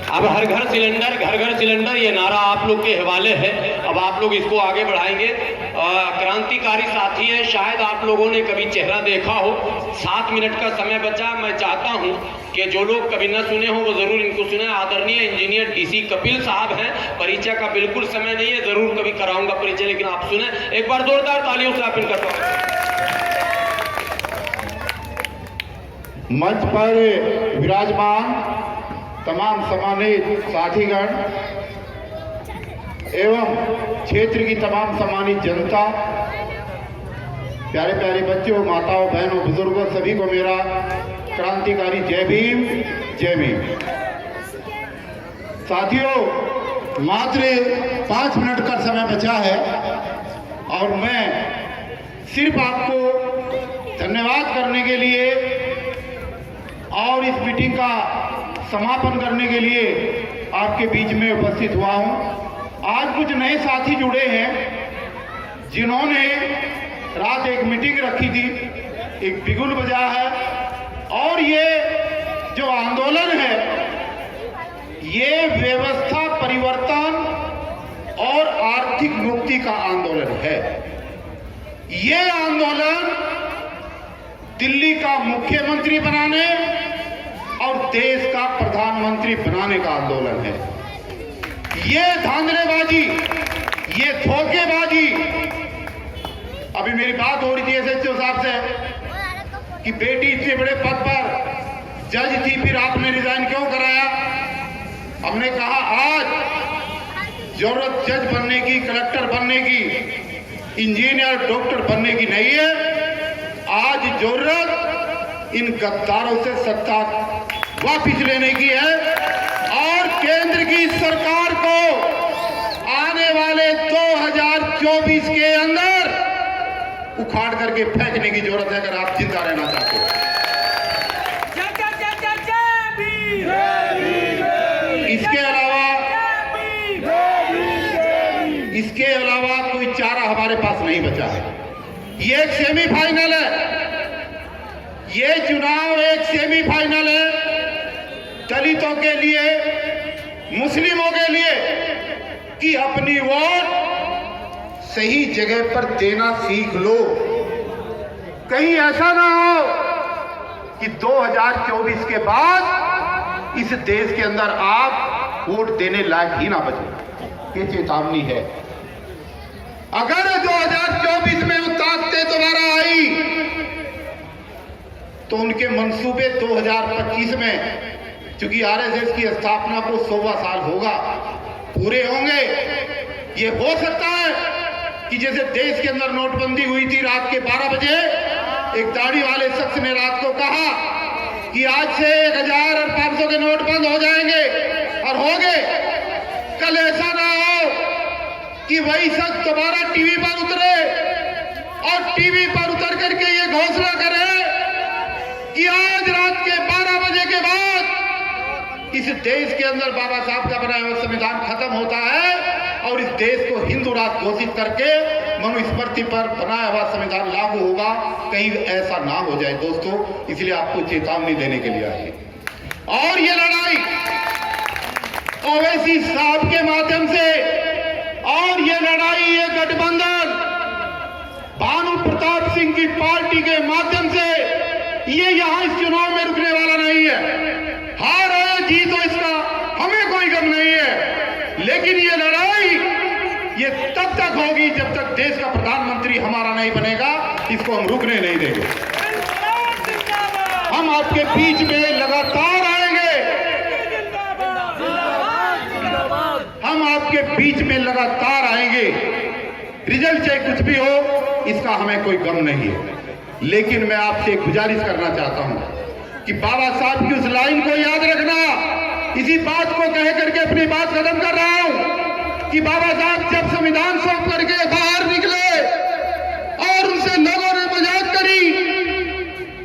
अब हर घर सिलेंडर ये नारा आप लोग के हवाले है। अब आप लोग इसको आगे बढ़ाएंगे। क्रांतिकारी साथी हैं, शायद आप लोगों ने कभी चेहरा देखा हो। 7 मिनट का समय बचा। मैं चाहता हूं कि जो लोग कभी न सुने हो वो जरूर इनको सुने। आदरणीय इंजीनियर डीसी कपिल साहब हैं। परिचय का बिल्कुल समय नहीं है, जरूर कभी कराऊंगा परिचय, लेकिन आप सुने। एक बार जोरदार तालियों से आप इनका स्वागत। मंच पर विराजमान तमाम सम्मानित साथीगण एवं क्षेत्र की तमाम सम्मानित जनता, प्यारे प्यारे बच्चों, माताओं, बहनों, बुजुर्गों, सभी को मेरा क्रांतिकारी जय भीम, जय भीम। साथियों, मात्र 5 मिनट का समय बचा है और मैं सिर्फ आपको धन्यवाद करने के लिए और इस मीटिंग का समापन करने के लिए आपके बीच में उपस्थित हुआ हूं। आज कुछ नए साथी जुड़े हैं जिन्होंने रात एक मीटिंग रखी थी, एक बिगुल बजा है, और ये जो आंदोलन है ये व्यवस्था परिवर्तन और आर्थिक मुक्ति का आंदोलन है। ये आंदोलन दिल्ली का मुख्यमंत्री बनाने और देश का प्रधानमंत्री बनाने का आंदोलन है। ये धांधलेबाजी, ये धोखेबाजी। अभी मेरी बात हो रही थी एसएचओ साहब से कि बेटी इतने बड़े पद पर जज थी, फिर आपने रिजाइन क्यों कराया? हमने कहा आज जरूरत जज बनने की, कलेक्टर बनने की, इंजीनियर, डॉक्टर बनने की नहीं है। आज जरूरत इन गद्दारों से सत्ता वापिस लेने की है और केंद्र की सरकार को आने वाले 2024 के अंदर उखाड़ करके फेंकने की जरूरत है, अगर आप जिंदा रहना चाहते हो। इसके अलावा कोई चारा हमारे पास नहीं बचा है। ये एक सेमीफाइनल है, ये चुनाव एक सेमीफाइनल है। दलितों के लिए, मुस्लिमों के लिए कि अपनी वोट सही जगह पर देना सीख लो। कहीं ऐसा ना हो कि 2024 के बाद इस देश के अंदर आप वोट देने लायक ही ना बचे। ये चेतावनी है। अगर 2024 में वो ताकतें दोबारा आई तो उनके मंसूबे 2025 में, चूंकि आरएसएस की स्थापना को 100वां साल होगा, पूरे होंगे। ये हो सकता है कि जैसे देश के अंदर नोटबंदी हुई थी रात के 12 बजे, एक दाढ़ी वाले शख्स ने रात को कहा कि आज से 1000 और 500 के नोट बंद हो जाएंगे, और हो गए। कल ऐसा ना हो कि वही शख्स दोबारा टीवी पर उतरे और टीवी पर उतर करके ये घोषणा करे कि आज रात के 12 बजे के बाद इस देश के अंदर बाबा साहब का बनाया हुआ संविधान खत्म होता है और इस देश को हिंदू राष्ट्र घोषित करके मनुस्मृति पर बनाया हुआ संविधान लागू होगा। कहीं ऐसा ना हो जाए दोस्तों, इसलिए आपको चेतावनी देने के लिए आई। और ये लड़ाई ओवैसी साहब के माध्यम से, और ये लड़ाई, ये गठबंधन भानु प्रताप सिंह की पार्टी के माध्यम से, ये यहां इस चुनाव में रुकने वाला नहीं है। हार है जीत हो, इसका हमें कोई गम नहीं है, लेकिन ये लड़ाई ये तब तक होगी जब तक देश का प्रधानमंत्री हमारा नहीं बनेगा। इसको हम रुकने नहीं देंगे। हम आपके बीच में लगातार आएंगे, हम आपके बीच में लगातार आएंगे। रिजल्ट चाहे कुछ भी हो, इसका हमें कोई गम नहीं है। लेकिन मैं आपसे एक गुजारिश करना चाहता हूं कि बाबा साहब की उस लाइन को याद रखना। इसी बात को कह करके अपनी बात खत्म कर रहा हूं कि बाबा साहब जब संविधान सौंप करके बाहर निकले और उनसे लोगों ने मजाक करी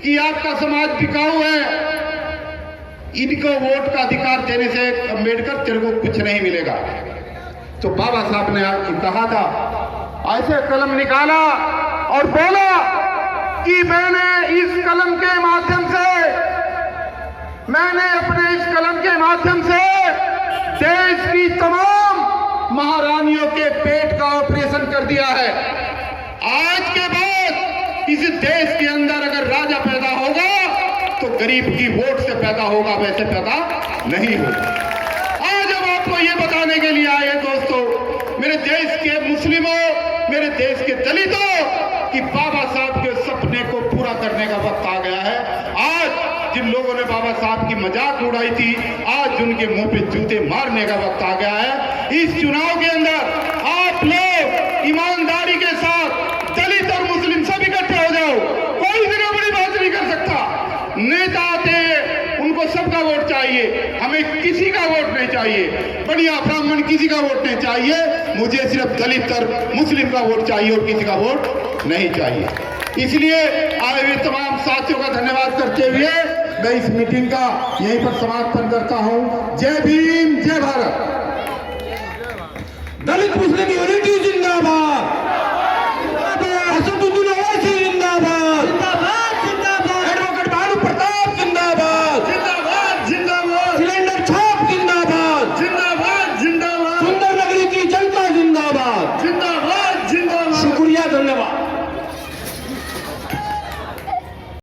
कि आपका समाज बिकाऊ है, इनको वोट का अधिकार देने से अम्बेडकर तेरे को कुछ नहीं मिलेगा, तो बाबा साहब ने कहा था, ऐसे कलम निकाला और बोला कि मैंने इस कलम के माध्यम से, मैंने अपने इस कलम के माध्यम से का ऑपरेशन कर दिया है। आज के बाद इस देश के अंदर अगर राजा पैदा होगा तो गरीब की वोट से पैदा होगा, वैसे पैदा नहीं होगा। आज हम आपको ये बताने के लिए आए हैं दोस्तों, मेरे देश के मुस्लिमों, मेरे देश के दलितों, कि बाबा साहब के सपने को पूरा करने का वक्त आ गया है। आज जिन लोगों ने बाबा साहब की मजाक उड़ाई थी, आज उनके मुंह पे जूते मारने का वक्त आ गया है। इस चुनाव के अंदर आप लोग ईमानदारी के साथ दलित और मुस्लिम सब इकट्ठे हो जाओ, कोई भी बड़ी बात नहीं कर सकता। नेता आते हैं, उनको सबका वोट चाहिए, हमें किसी का वोट नहीं चाहिए, बढ़िया ब्राह्मण किसी का वोट नहीं चाहिए, मुझे सिर्फ दलित और मुस्लिम का वोट चाहिए और किसी का वोट नहीं चाहिए। इसलिए आए हुए तमाम साथियों का धन्यवाद करते हुए मैं इस मीटिंग का यहीं पर समापन करता हूं। जय भीम, जय भारत। दलित मुस्लिम